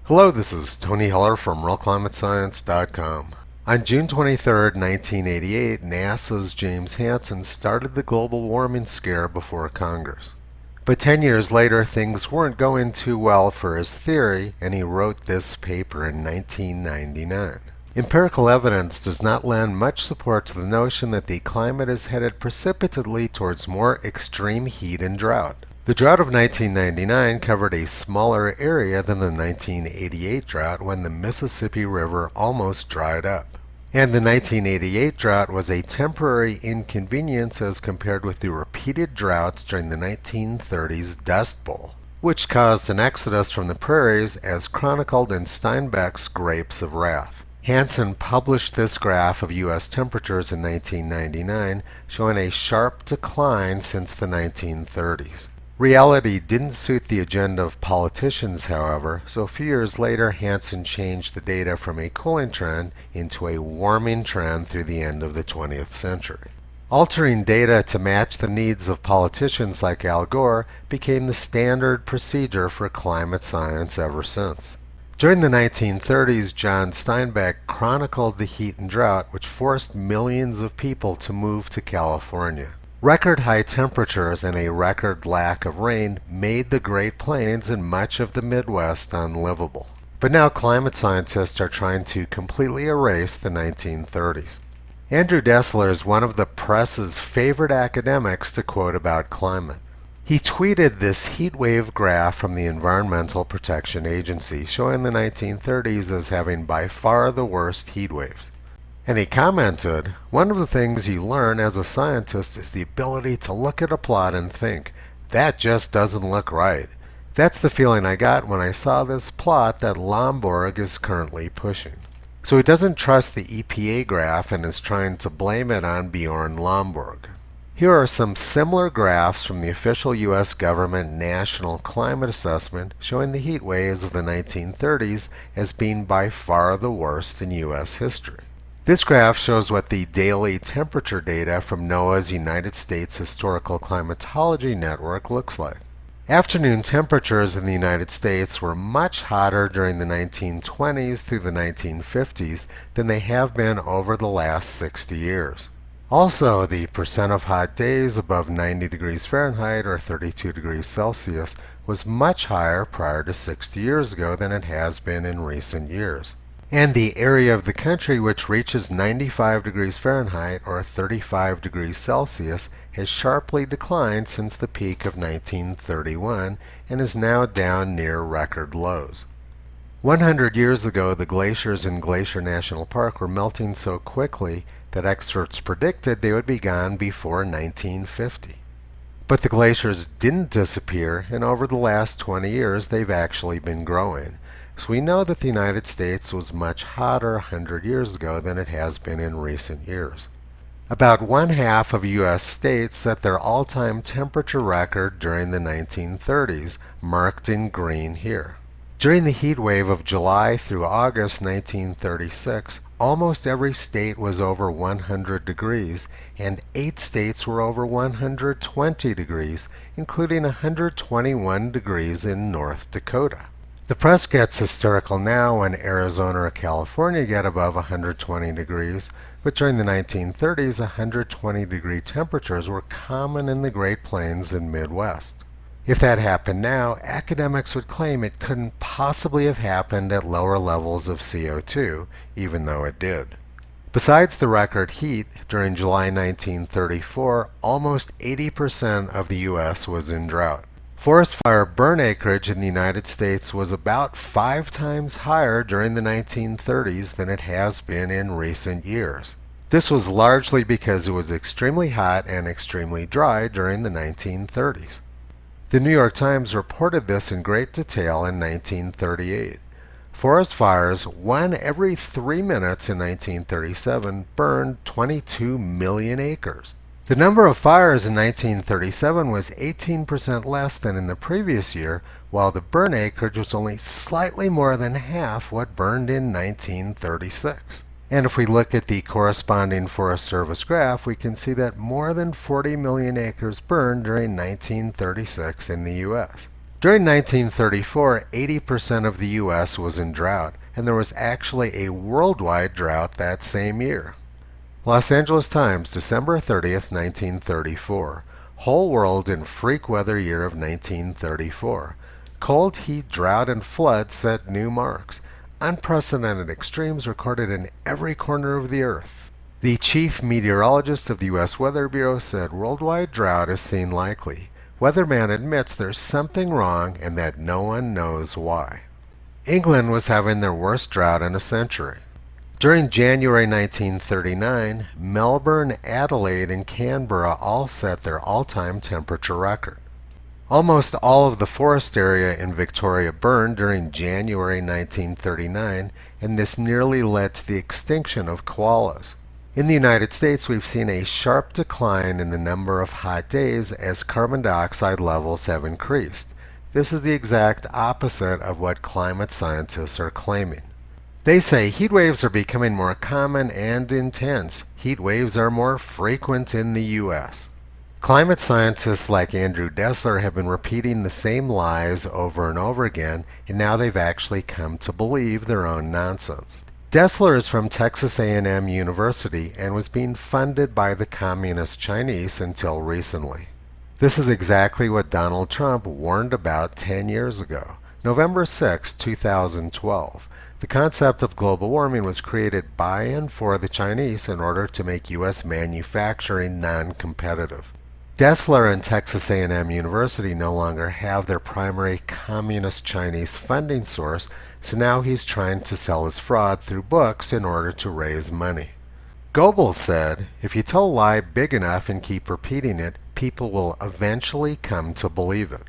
Hello, this is Tony Heller from RealClimateScience.com. On June 23, 1988, NASA's James Hansen started the global warming scare before Congress. But 10 years later, things weren't going too well for his theory, and he wrote this paper in 1999. Empirical evidence does not lend much support to the notion that the climate is headed precipitately towards more extreme heat and drought. The drought of 1999 covered a smaller area than the 1988 drought when the Mississippi River almost dried up. And the 1988 drought was a temporary inconvenience as compared with the repeated droughts during the 1930s Dust Bowl, which caused an exodus from the prairies as chronicled in Steinbeck's Grapes of Wrath. Hansen published this graph of U.S. temperatures in 1999, showing a sharp decline since the 1930s. Reality didn't suit the agenda of politicians, however, so a few years later Hansen changed the data from a cooling trend into a warming trend through the end of the 20th century. Altering data to match the needs of politicians like Al Gore became the standard procedure for climate science ever since. During the 1930s, John Steinbeck chronicled the heat and drought which forced millions of people to move to California. Record high temperatures and a record lack of rain made the Great Plains and much of the Midwest unlivable. But now climate scientists are trying to completely erase the 1930s. Andrew Dessler is one of the press's favorite academics to quote about climate. He tweeted this heat wave graph from the Environmental Protection Agency showing the 1930s as having by far the worst heat waves. And he commented, "One of the things you learn as a scientist is the ability to look at a plot and think, that just doesn't look right. That's the feeling I got when I saw this plot that Lomborg is currently pushing." So he doesn't trust the EPA graph and is trying to blame it on Bjorn Lomborg. Here are some similar graphs from the official U.S. government National Climate Assessment showing the heat waves of the 1930s as being by far the worst in U.S. history. This graph shows what the daily temperature data from NOAA's United States Historical Climatology Network looks like. Afternoon temperatures in the United States were much hotter during the 1920s through the 1950s than they have been over the last 60 years. Also, the percent of hot days above 90 degrees Fahrenheit or 32 degrees Celsius was much higher prior to 60 years ago than it has been in recent years. And the area of the country which reaches 95 degrees Fahrenheit or 35 degrees Celsius has sharply declined since the peak of 1931 and is now down near record lows. 100 years ago, the glaciers in Glacier National Park were melting so quickly that experts predicted they would be gone before 1950. But the glaciers didn't disappear, and over the last 20 years they've actually been growing. So we know that the United States was much hotter 100 years ago than it has been in recent years. About one half of U.S. states set their all-time temperature record during the 1930s, marked in green here. During the heat wave of July through August 1936, almost every state was over 100 degrees, and 8 states were over 120 degrees, including 121 degrees in North Dakota. The press gets hysterical now when Arizona or California get above 120 degrees, but during the 1930s, 120-degree temperatures were common in the Great Plains and Midwest. If that happened now, academics would claim it couldn't possibly have happened at lower levels of CO2, even though it did. Besides the record heat, during July 1934, almost 80% of the U.S. was in drought. Forest fire burn acreage in the United States was about 5 times higher during the 1930s than it has been in recent years. This was largely because it was extremely hot and extremely dry during the 1930s. The New York Times reported this in great detail in 1938. Forest fires, one every 3 minutes in 1937, burned 22 million acres. The number of fires in 1937 was 18% less than in the previous year, while the burn acreage was only slightly more than half what burned in 1936. And if we look at the corresponding Forest Service graph, we can see that more than 40 million acres burned during 1936 in the U.S. During 1934, 80% of the U.S. was in drought, and there was actually a worldwide drought that same year. Los Angeles Times, December 30th, 1934. Whole world in freak weather year of 1934. Cold, heat, drought, and flood set new marks. Unprecedented extremes recorded in every corner of the earth. The chief meteorologist of the U.S. Weather Bureau said worldwide drought is seen likely. Weatherman admits there's something wrong and that no one knows why. England was having their worst drought in a century. During January 1939, Melbourne, Adelaide, and Canberra all set their all-time temperature record. Almost all of the forest area in Victoria burned during January 1939, and this nearly led to the extinction of koalas. In the United States, we've seen a sharp decline in the number of hot days as carbon dioxide levels have increased. This is the exact opposite of what climate scientists are claiming. They say heat waves are becoming more common and intense. Heat waves are more frequent in the U.S. Climate scientists like Andrew Dessler have been repeating the same lies over and over again, and now they've actually come to believe their own nonsense. Dessler is from Texas A&M University and was being funded by the Communist Chinese until recently. This is exactly what Donald Trump warned about 10 years ago. November 6, 2012. The concept of global warming was created by and for the Chinese in order to make U.S. manufacturing non-competitive. Dessler and Texas A&M University no longer have their primary communist Chinese funding source, so now he's trying to sell his fraud through books in order to raise money. Goebbels said, if you tell a lie big enough and keep repeating it, people will eventually come to believe it.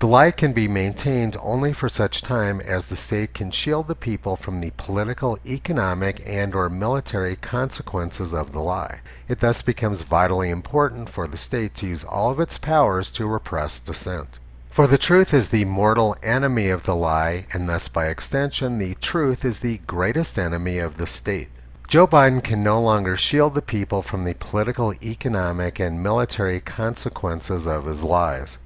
The lie can be maintained only for such time as the state can shield the people from the political, economic, and/or military consequences of the lie. It thus becomes vitally important for the state to use all of its powers to repress dissent. For the truth is the mortal enemy of the lie, and thus by extension, the truth is the greatest enemy of the state. Joe Biden can no longer shield the people from the political, economic, and military consequences of his lies.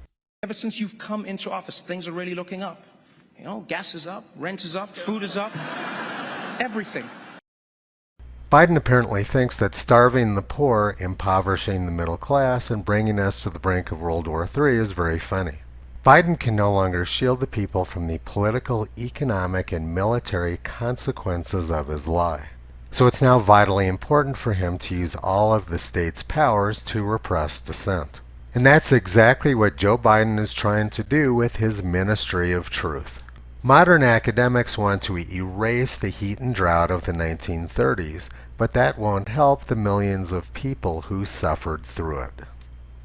Ever since you've come into office, things are really looking up. You know, gas is up, rent is up, food is up, everything. Biden apparently thinks that starving the poor, impoverishing the middle class, and bringing us to the brink of World War III is very funny. Biden can no longer shield the people from the political, economic, and military consequences of his lie. So it's now vitally important for him to use all of the state's powers to repress dissent. And that's exactly what Joe Biden is trying to do with his Ministry of Truth. Modern academics want to erase the heat and drought of the 1930s, but that won't help the millions of people who suffered through it.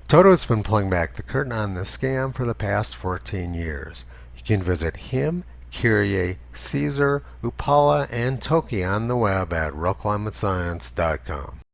Toto's been pulling back the curtain on this scam for the past 14 years. You can visit him, Kyrie, Caesar, Upala, and Toki on the web at realclimatescience.com.